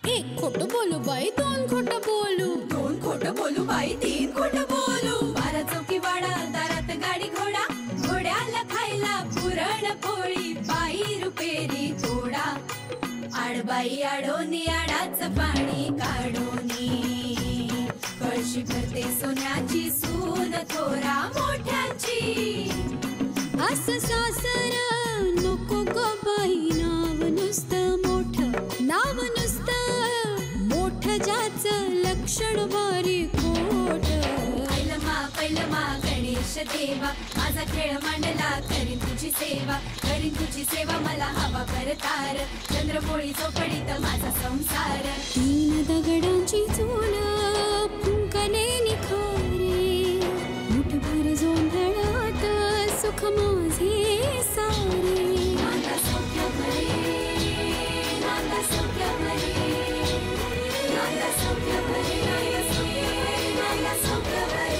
एक खोटं बोलू बाई, दोन खोटं बोलू, दोन खोटं बोलू बाई, तीन खोटं बोलू. 12 चौकी वाडा, दारात गाडी घोडा, घोड्याला खायला पुरण पोळी, बाई रुपेरी थोडा. आडबाई आडोनी आडाच पाणी काढोनी, कळशी भरते सोन्याची सून थोरा मोठ्याची. असं सासर नको ग बाई, नाव नुसतं मोठं, नाव नुसतं मोठं, ज्याचं लक्षण बारी खोट. पैलमा गणेश देवा, माझा खेळ मांडला, करीन तुझी सेवा, करीन तुझी सेवा, मला हवा करतार, चंद्रपोळी चौकडीत माझा संसार. 3 दगडांची चूल फुंकले निखारे, मुठभर जोंधळात सुख माझे सारे. नांदा सौख्य भरे, नांदा सौख्य भरे, नांदा सौख्य भरे, नांदा सौख्य भरे.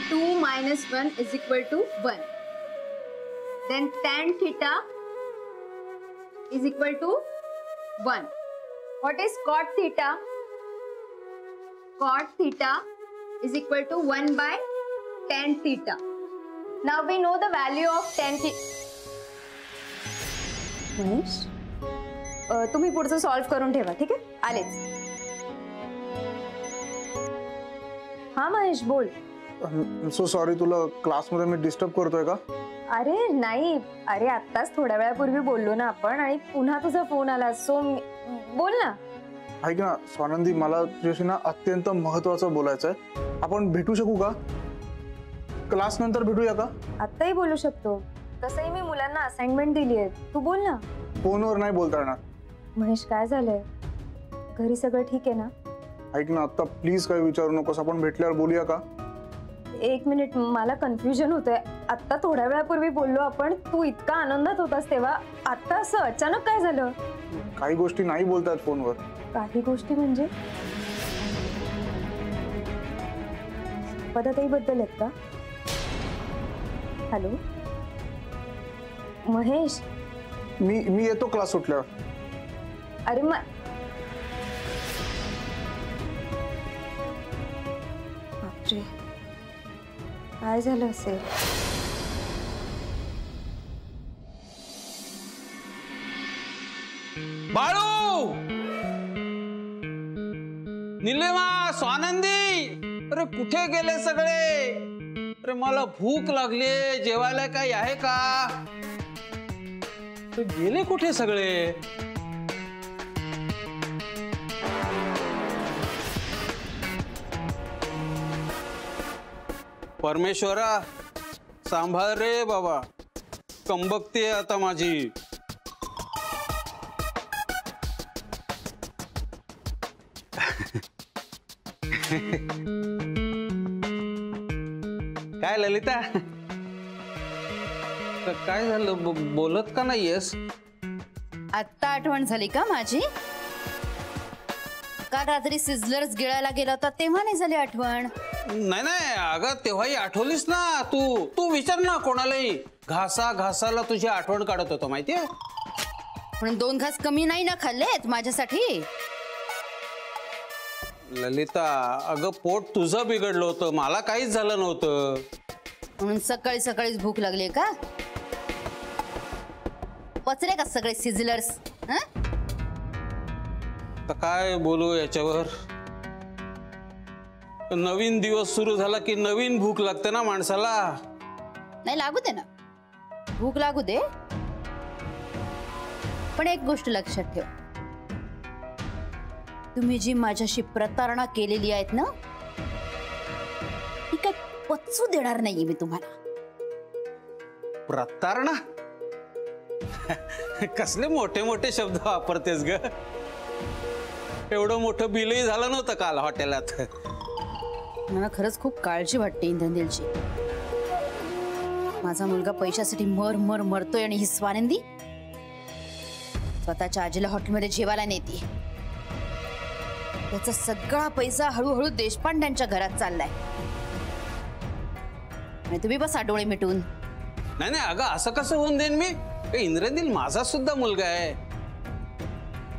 2 - 1 = 1. Then tan theta is equal to 1. What is cot theta? Cot theta is equal to 1 by tan theta. Now we know the value of tan theta. Mahesh, तुम्ही पुढचं सॉल्व करून ठेवा, ठीक आहे? आलेच. हा महेश, बोल. सो सॉरी, तुला क्लासमध्ये मी डिस्टर्ब करतोय का? अरे नाही, अरे आत्ताच थोड्या वेळापूर्वी बोललो ना आपण, आणि पुन्हा तुझा फोन आला, सो बोल ना. ऐक ना स्वानंदी, मला तुझ्याशी ना अत्यंत महत्वाचं बोलायचं आहे. आपण भेटू शकू का? क्लास नंतर भेटूया का? आत्ताही बोलू शकतो. तसंही मी मुलांना असाइनमेंट दिली आहे, तू बोल ना. फोनवर नाही बोलता येणार. महेश, काय झालंय? घरी सगळं ठीक आहे ना? ऐक ना, आता प्लीज काही विचारू नकोस, आपण भेटल्यावर बोलूया का? 1 मिनिट, मला कन्फ्युजन होतंय. आत्ता थोड्या वेळापूर्वी बोललो आपण, तू इतका आनंदात होतास तेव्हा, आता असं अचानक काय झालं? काही गोष्टी नाही बोलतात फोनवर. काही गोष्टी म्हणजे? पदाताई बद्दल आहेत का? हॅलो महेश, मी येतो क्लास सुटल्यावर. अरे बापरे, काय झालं असेल? बाळू, निलिमा, स्वानंदी, अरे कुठे गेले सगळे? अरे मला भूक लागली, जेवायला काही आहे का? गेले कुठे सगळे? परमेश्वरा, सांभाळ रे बाबा, कंबकते आता माझी. काय ललिता, काय झालं? बोलत का नाहीयेस? आत्ता आठवण झाली का माझी? काल रात्री सिझलर्स गिळायला गेला होता तेव्हा नाही झाली आठवण? नाही नाही अगं, तेव्हाही आठवलीस ना. तू विचार ना कोणालाही. घासाला तुझी आठवण काढत होतो माहितीये. पण 2 घास कमी नाही ना खाल्लेत माझ्यासाठी? ललिता, अगं पोट तुझं बिघडलं होतं, मला काहीच झालं नव्हतं. म्हणून सकाळी सकाळीच भूक लागली का? पचले का सगळे सिझलर्स? तर काय बोलू याच्यावर? नवीन दिवस सुरू झाला की नवीन भूक लागते ना माणसाला. नाही, लागू दे ना, भूक लागू दे. पण एक गोष्ट लक्षात ठेव, तुम्ही जी माझ्याशी प्रतारणा केलेली आहेत ना, ती काय पचू देणार नाहीये मी तुम्हाला. प्रतारणा? कसले मोठे मोठे शब्द वापरतेस ग. एवढं मोठं बिलही झालं नव्हतं काल हॉटेलात. मला खरंच खूप काळजी वाटते इंद्रनीलची. माझा मुलगा पैशासाठी मरतोय आणि ही स्वानंदी स्वतःच्या आजीला हॉटेलमध्ये जेवायला नेते. त्याचा सगळा पैसा हळूहळू देशपांड्यांच्या घरात चाललाय. आणि तुम्ही बसा डोळे मिटून. नाही नाही अगं असं कसं होऊन देईन मी? इंद्रनील माझा सुद्धा मुलगा आहे.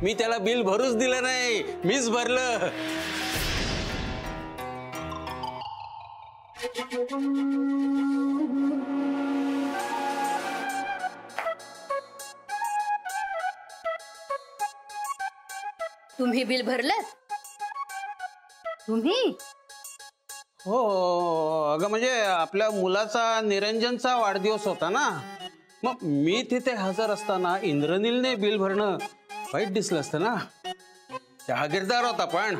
मी त्याला बिल भरूच दिलं नाही, मीच भरलं. तुम्ही बिल भरलं? तुम्ही? हो अगं म्हणजे आपल्या मुलाचा निरंजनचा वाढदिवस होता ना, मग मी तिथे हजर असताना इंद्रनीलने बिल भरणं वाईट दिसलं असतं ना. जहागीरदार होता पण.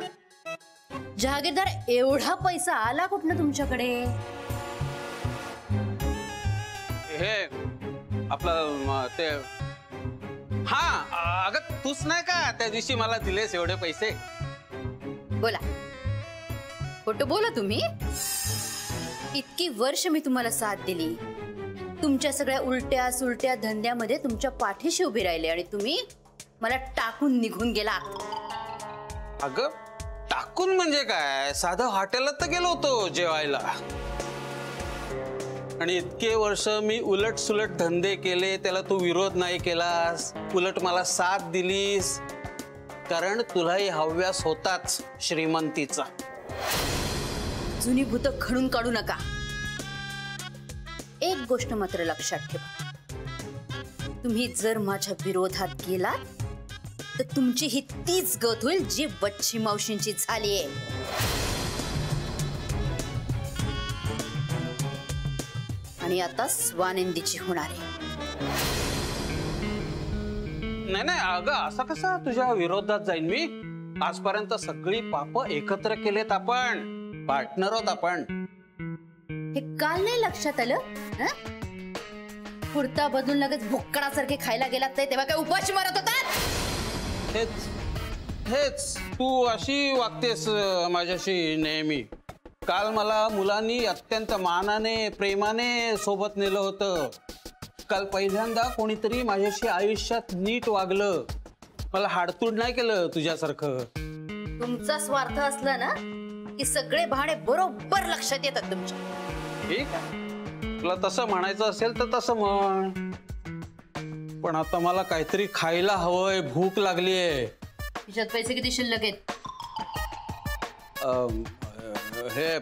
जहागीरदार एवढा पैसा आला कुठनं तुमच्याकडे? हे आपलं ते हा अगं तूच नाही का त्या दिवशी मला दिलेस एवढे पैसे? बोला, खोटं बोला तुम्ही. इतकी वर्ष मी तुम्हाला साथ दिली, तुमच्या सगळ्या उलट्या सुलट्या धंद्यामध्ये तुमच्या पाठीशी उभी राहिले आणि तुम्ही मला टाकून निघून गेला. अगं टाकून म्हणजे काय, साधं हॉटेलात तर गेलो होतो जेवायला. आणि इतके वर्ष मी उलट सुलट धंदे केले, त्याला तू विरोध नाही केलास, उलट मला साथ दिलीस, कारण तुलाही हव्यास होताच श्रीमंतीचा. जुनी भूत खणून काढू नका. एक गोष्ट मात्र लक्षात ठेवा, तुम्ही जर माझ्या विरोधात गेलात तर तुमची ही तीच गत होईल जी बच्ची मावशींची झालीये. आणि आता स्वानंदीची होणार आहे. नाही नाही अगं असं कसं तुझ्या विरोधात जाईन मी? आजपर्यंत सगळी पाप एकत्र केलेत आपण, पार्टनर आहोत आपण. हे काल नाही लक्षात आलं? कुर्ता बदलून लगेच भुक्कडासारखे खायला गेलात तेव्हा काय उपाशी मारत होतात? हेच हेच तू अशी वागतेस माझ्याशी नेहमी. काल मला मुलांनी अत्यंत मानाने प्रेमाने सोबत नेलं होतं. काल पहिल्यांदा कोणीतरी माझ्याशी आयुष्यात नीट वागलं, मला हाडतूड नाही केलं तुझ्यासारखं. तुमचा स्वार्थ असला ना की सगळे भाणे बरोबर लक्षात येतात तुमच्या. ठीक आहे, तुला तसं म्हणायचं असेल तर तसं म्हण, पण आता मला काहीतरी खायला हवंय, भूक लागलीये. तिच्यात पैसे किती शिल्लक आहेत? हे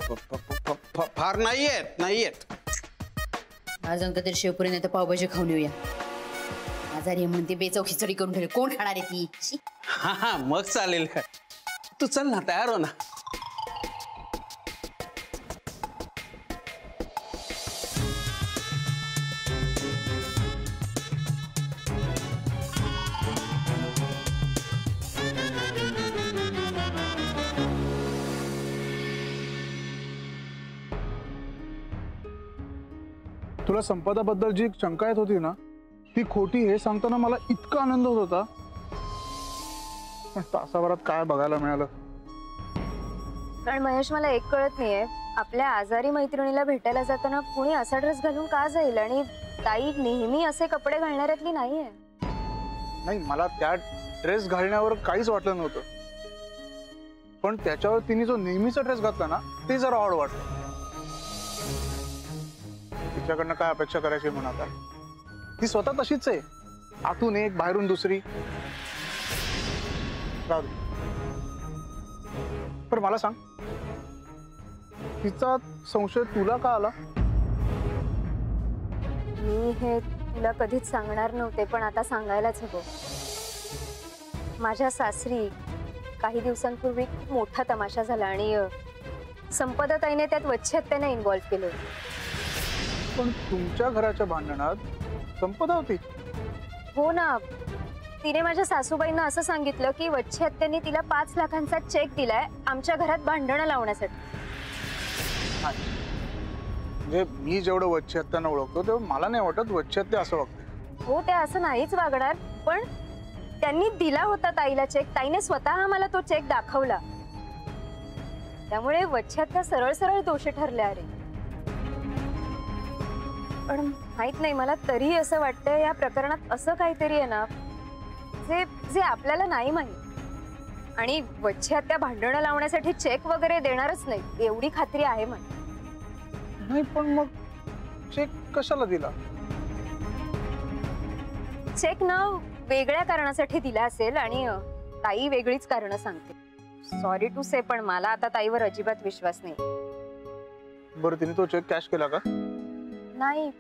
फार नाहीयेत. आज कधी शेवपुरी नाही तर पावभाजी खाऊन येऊया. आजारी म्हणते बेचव खिचडी करून ठेवली, कोण खाणार आहे ती? हा हा मग चालेल, तू चल ना, तयार हो ना. तुला संपदाबद्दल जी शंका येत होती ना ती खोटी हे सांगताना मला इतका आनंद होत होता, पण तासाभरात काय बघायला मिळालं. कारण महेश मला एक कळत नाहीये, आपल्या आजारी मैत्रिणीला भेटायला जाताना कुणी असा ड्रेस घालून का जाईल? आणि ताई नेहमी असे कपडे घालणाऱ्यातली नाहीये. नाही, मला त्या ड्रेस घालण्यावर काहीच वाटलं नव्हतं, पण त्याच्यावर तिने जो नेहमीचा ड्रेस घातला ना ते जरा ऑड वाटलं. तिच्याकडनं काय अपेक्षा करायची म्हणा, आता ती स्वतः तशीच आहे, आतून एक बाहेरून दुसरी. पण मला सांग, तिचा संशय तुला का आला? मी हे तुला कधीच सांगणार नव्हते, पण आता सांगायलाच हवं. माझ्या सासरी काही दिवसांपूर्वी मोठा तमाशा झाला आणि संपदाताईने त्यात वच्छेत्याने इन्व्हॉल्व केलं. पण तुमच्या घराच्या भांडणात संपदा होती? हो ना, तिने माझ्या सासूबाईंना असं सांगितलं की वच्छेत्याने तिला 5 लाखांचा चेक दिलाय आमच्या घरात भांडणं लावण्यासाठी. म्हणजे मी जेवढं वच्छेत्यांना ओळखतो तेव्हा मला नाही वाटत वच्छेत्या असं वागते. हो, ते असं नाहीच वागणार, पण त्यांनी दिला होता ताईला चेक, ताईने स्वतः मला तो चेक दाखवला, त्यामुळे वच्छेत्या सरळ सरळ दोषी ठरले. अरे पण माहित नाही, मला तरी असं वाटतंय या प्रकरणात असं काहीतरी आहे ना जे जे आपल्याला नाही माहित. आणि वच्छेत्या भांडणं लावण्यासाठी चेक वगैरे देणारच नाही एवढी खात्री आहे मला. नाही, पण मग चेक कशाला दिला? चेक ना वेगळ्या कारणासाठी दिला असेल आणि ताई वेगळीच कारण सांगते. सॉरी टू से, पण मला आता ताईवर अजिबात विश्वास नाही. बरं तिने तो चेक कॅश केला का? नाही,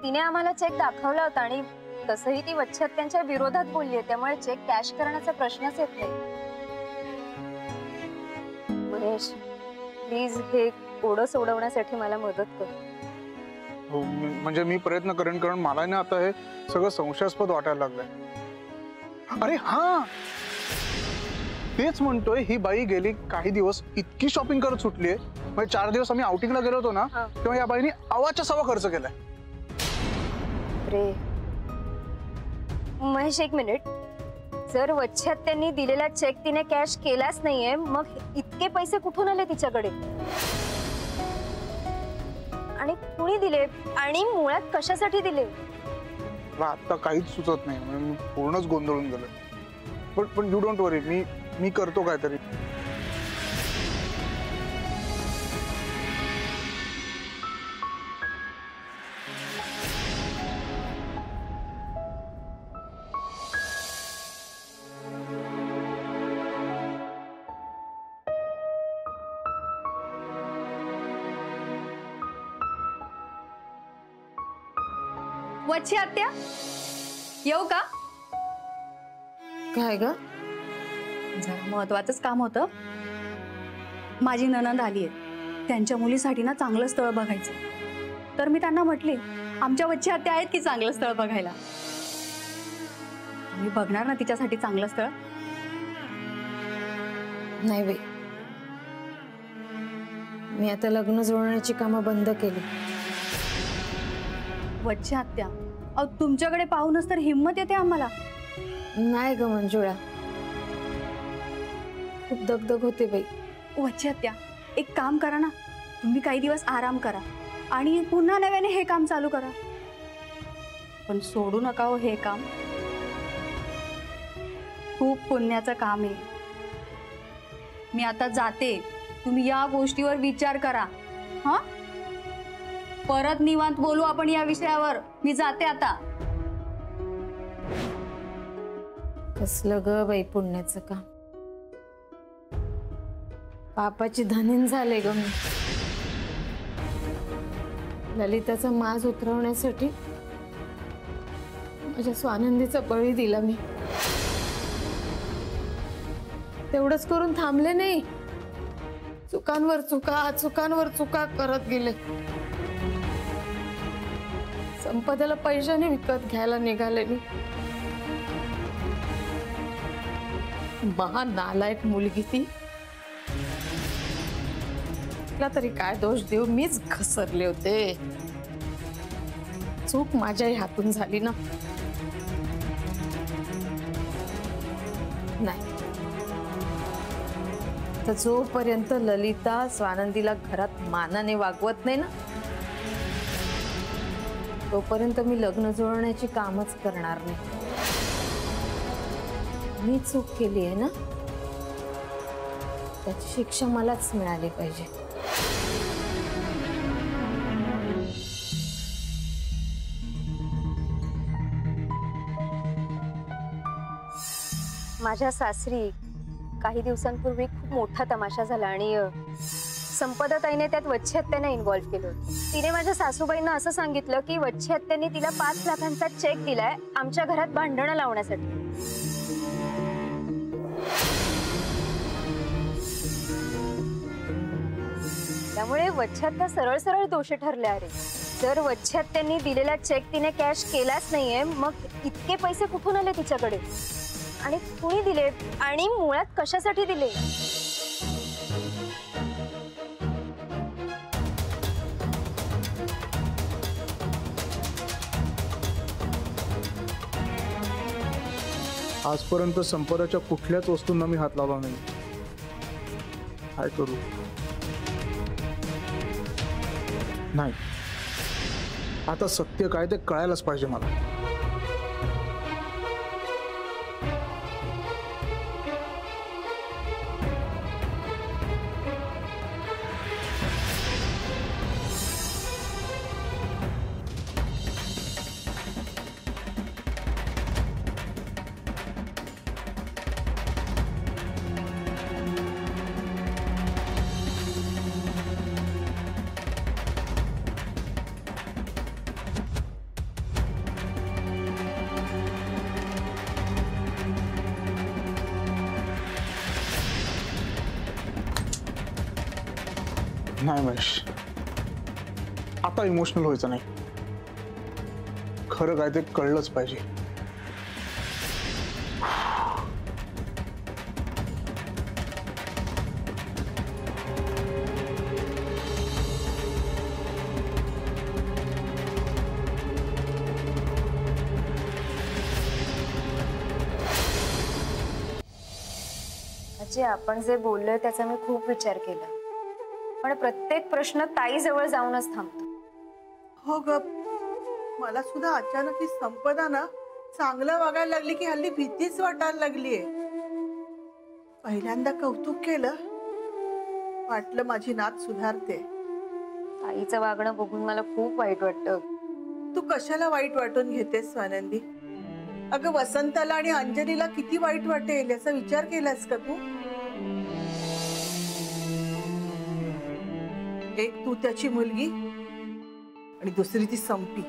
तिने आम्हाला चेक दाखवला होता आणि तसंही ती वच्छत त्यांच्या विरोधात बोलली आहे, त्यामुळे चेक कॅश करण्याचा प्रश्नच येत नाही. महेश, प्लीज हे ओढं सोडवण्यासाठी मला मदत कर. हो, म्हणजे मी प्रयत्न करेन, कारण मला ना आता हे सगळं संशयास्पद वाटायला लागलंय. अरे हा, तेच म्हणतोय, ही बाई गेली काही दिवस इतकी शॉपिंग करत सुटलीये. म्हणजे 4 दिवस आम्ही आउटिंगला गेलो होतो ना, तेव्हा या बाईने अवाच्या सवा खर्च केलाय. रे महेश, एक मिनिट. जर वच्छत त्यांनी दिलेला चेक तिने कॅश केलाच नाहीये, मग इतके पैसे कुठून आले तिच्याकडे आणि कुणी दिले आणि मुळात कशासाठी दिले? मला आता काहीच सुचत नाही. म्हणजे मी पूर्णच गोंधळून गेलो. पण यू डोंट वरी, मी करतो काहीतरी. वच्छी आत्या, येऊ का? काय ग? जरा महत्वाचंच काम होतं. माझी नणंद आली आहे, त्यांच्या मुलीसाठी ना चांगलं स्थळ बघायचं. तर मी त्यांना म्हटले, आमच्या वच्छी आत्या आहेत की चांगलं स्थळ बघायला. तुम्ही बघणार ना तिच्यासाठी चांगलं स्थळ? नाही बाई, मी आता लग्न जुळवण्याची कामं बंद केली. वच्छी आत्या, अहो तुमच्याकडे पाहूनच तर हिंमत येते आम्हाला. नाही ग मंजुळा, खूप दगदग होते बाई. वच्छी आत्या, एक काम करा ना, तुम्ही काही दिवस आराम करा आणि पुन्हा नव्याने हे काम चालू करा. पण सोडू नका हो हे काम. खूप पुण्याचं काम आहे. मी आता जाते, तुम्ही या गोष्टीवर विचार करा. हा, परत निवांत बोलू आपण या विषयावर. मी जाते आता. कसलं ग बाई पुण्याचं काम. पापाची धनीन झाले ग मी. ललिताचा माज उतरवण्यासाठी माझ्या स्वानंदीचा बळी दिला मी. तेवढंच करून थांबले नाही, चुकांवर चुका करत गेले. संपदाला पैशाने विकत घ्यायला निघाले मी. महान नालायक मुलगी ती. तिला तरी काय दोष देऊ, मीच घसरले होते. चूक माझ्याही हातून झाली ना. नाही, तर जोपर्यंत ललिता स्वानंदीला घरात मानाने वागवत नाही ना, तोपर्यंत मी लग्न जुळवण्याची कामच करणार नाही. मी चूक केली आहे ना, त्याची शिक्षा मलाच मिळाली पाहिजे. माझ्या सासरी काही दिवसांपूर्वी खूप मोठा तमाशा झाला आणि संपदा ताईने त्यात वच्छी हत्याने इन्व्हॉल्व्ह केलं. तिने माझ्या सासूबाईंना असं सांगितलं की वच्छी हत्याने तिला 5 लाखांचा चेक दिलाय आमच्या घरात भांडणं लावण्यासाठी. त्यामुळे वच्छी हत्या सरळ सरळ दोषी ठरल्या. अरे, जर वच्छी हत्यांनी दिलेला चेक तिने कॅश केलाच नाहीये, मग इतके पैसे कुठून आले तिच्याकडे आणि कुणी दिले आणि मुळात कशासाठी दिले? आजपर्यंत संपदाच्या कुठल्याच वस्तूंना मी हात लावला नाही. काय करू? नाही, आता सत्य काय ते कळायलाच पाहिजे मला. नाही महेश, आता इमोशनल व्हायचं नाही. खरं काय ते कळलंच पाहिजे. अजय, आपण जे बोललोय त्याचा मी खूप विचार केला, पण प्रत्येक प्रश्न ताईजवळ जाऊनच थांबतो. हो ग, मला सुद्धा अचानक ही संपदा ना चांगलं वागायला लागली की हल्ली भीतीच वाटायला लागलीये. पहिल्यांदा कौतुक केलं, वाटलं माझी नात सुधारते. ताईचं वागणं बघून मला खूप वाईट वाटतं. तू कशाला वाईट वाटून घेतेस स्वानंदी? अगं वसंताला आणि अंजलीला किती वाईट वाटेल याचा विचार केलास का तू? एक तू त्याची मुलगी आणि दुसरी ती संपी.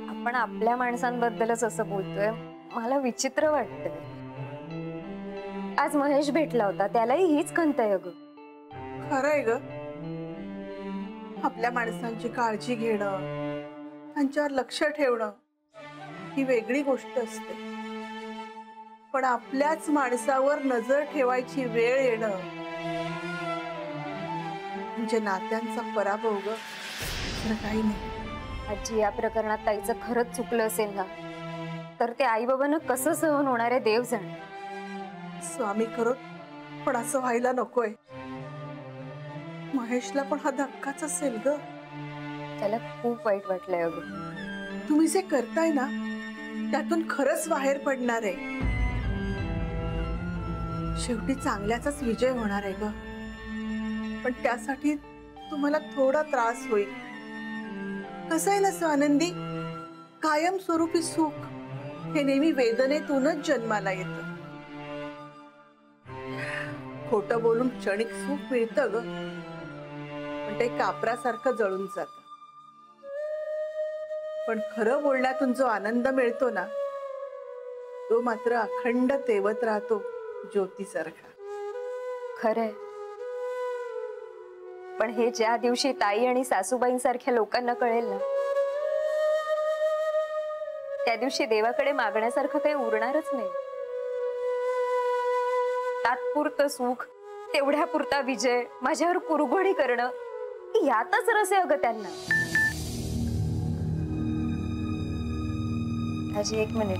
आपण आपल्या माणसांबद्दलच असं बोलतोय, मला विचित्र वाटतंय. आज महेश भेटला होता, त्यालाही हीच खंत आहे ग. खरंय ग, आपल्या माणसांची काळजी घेणं, त्यांच्यावर लक्ष ठेवणं ही वेगळी गोष्ट असते, पण आपल्याच माणसावर नजर ठेवायची वेळ येणं म्हणजे नात्यांचा पराभव ग, काही नाही. आजी, या प्रकरणात ताईचं खरंच चुकलं असेल ना, तर ते आई बाबांना कसं सहन होणार आहे देव जाणे. स्वामी करो, पण असं व्हायला नकोय. महेशला पण हा धक्काच असेल ग. त्याला खूप वाईट वाटलंय अगं. तुम्ही जे करताय ना त्यातून खरंच बाहेर पडणार आहे. शेवटी चांगल्याचाच विजय होणार आहे ग, पण त्यासाठी तुम्हाला थोडा त्रास होईल. कसं आहे ना स्वानंदी, कायम स्वरूपी सुख हे नेहमी वेदनेतूनच जन्माला येतं. खोटं बोलून क्षणिक सुख मिळतं ग, पण ते कापरासारखं जळून जातं. पण खरं बोलण्यातून जो आनंद मिळतो ना, तो मात्र अखंड तेवत राहतो ज्योतीसारखा. खरंय, पण हे ज्या दिवशी ताई आणि सासूबाईंसारख्या लोकांना कळेल ना, त्या दिवशी देवाकडे मागण्यासारखं काही उरणारच नाही. तात्पुरतं सुख, तेवढ्या पुरता विजय, माझ्यावर कुरघोडी करणं, यातच रस आहे अगं त्यांना. आजी, एक मिनिट.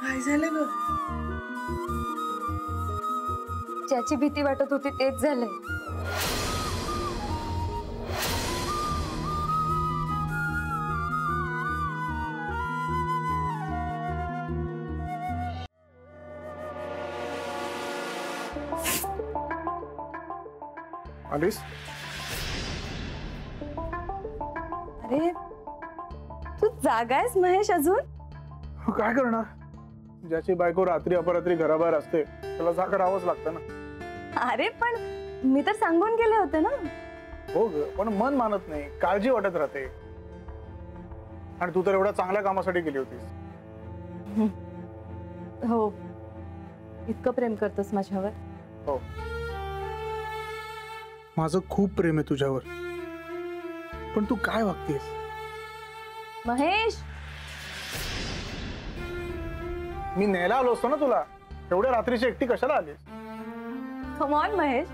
काय झालं ग? ज्याची भीती वाटत होती तेच झालंय. आलीस? अरे, तू जागा आहेस महेश अजून? काय करणार, ज्याची बायको रात्री अपरात्री घराबाहेर असते त्याला जागा राहावंच लागतं ना. अरे पण मी तर सांगून गेले होते ना. हो ग, पण मन मानत नाही, काळजी वाटत राहते. आणि तू तर एवढ्या चांगल्या कामासाठी गेली होतीस. हो, इतकं प्रेम करतोस माझ्यावर? हो, माझं खूप प्रेम आहे तुझ्यावर, पण तू काय वागतेस महेश? मी न्यायला आलो असतो ना तुला, एवढ्या रात्रीची एकटी कशाला आलीस? Come on Mahesh,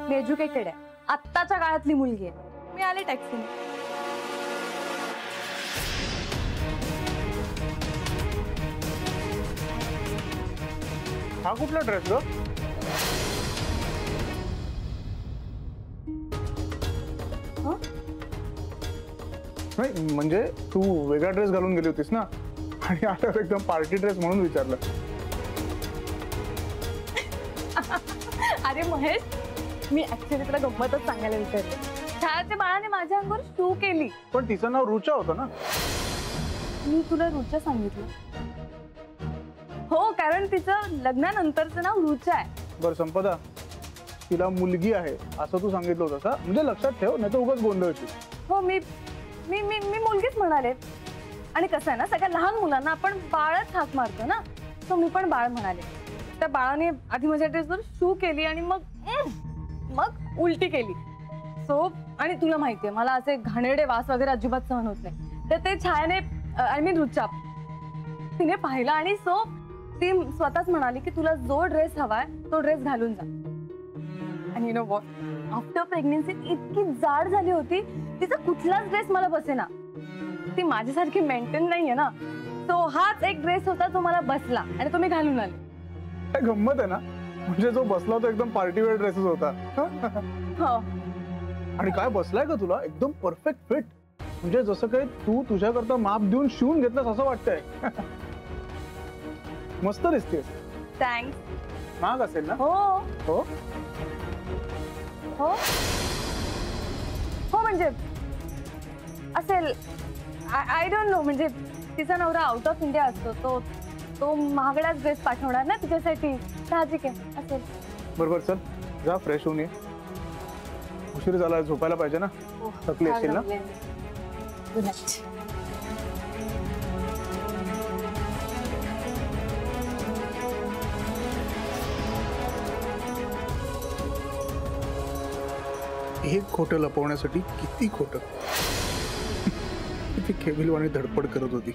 me educated आहे, आत्ताच्या काळातली मुलगी आहे. मी आले टॅक्सीने. हा कुठला ड्रेस ग? नाही म्हणजे तू वेगळा ड्रेस घालून गेली होतीस ना, आणि आता एकदम पार्टी ड्रेस म्हणून विचारलं. अरे महेश, मी ऍक्च्युली तुला गंमतच सांगायला विचारले. छायाच्या बाळाने माझ्या अंगावर शू केली. पण तिचं नाव रुचा होतं ना. मी तुला रुचा सांगितलं? हो, कारण तिचं लग्नानंतरचं नाव रुचा आहे. बरं संपदा, तिला मुलगी आहे असं तू सांगितलं होतं का? म्हणजे लक्षात ठेव, नाही तर उगाच गोंधळची. हो, मी मी मी मी मुलगीच म्हणाले. आणि कसं आहे ना, सगळ्या लहान मुलांना आपण बाळच हाक मारतो ना, तो मी पण बाळ म्हणाले. त्या बाळाने आधी माझ्या ड्रेसवर शू केली आणि मग उलटी केली. सो आणि तुला माहितीये मला असे घाणेरडे वास वगैरे अजिबात सहन होत नाही. तर ते छायाने आय मीन रुचा तिने पाहिलं आणि सो ती स्वतःच म्हणाली की तुला जो ड्रेस हवाय तो ड्रेस घालून जा. आणि you know what, after pregnancy इतकी जाड झाली होती तिचा कुठलाच ड्रेस मला बसेना. ती माझ्यासारखी मेंटेन नाहीये ना. तो हाच एक ड्रेस होता जो मला बसला आणि तो मी घालून आले. काय गंमत आहे ना, म्हणजे जो बसला तो एकदम पार्टीवेअर ड्रेसेस होता. हो. आणि काय बसलाय का तुला, एकदम परफेक्ट फिट. म्हणजे जसं काही तू तुझ्याकरता माप देऊन शिवून घेतलंस असं वाटतंय. मस्त दिसतेस. थँक्स. महाग असेल ना? हो हो हो हो म्हणजे असेल. I don't know. म्हणजे तिचा नवरा आउट ऑफ इंडिया असतो. तो महागडाच ड्रेस पाठवणार ना तिच्यासाठी. साहजिक आहे असेल. बरोबर. चल जा फ्रेश होऊन ये. उशीर झाला, झोपायला पाहिजे ना. थकली असेल ना. Good night. एक खोटं लपवण्यासाठी किती खोटं. किती केविलवाणी धडपड करत होती.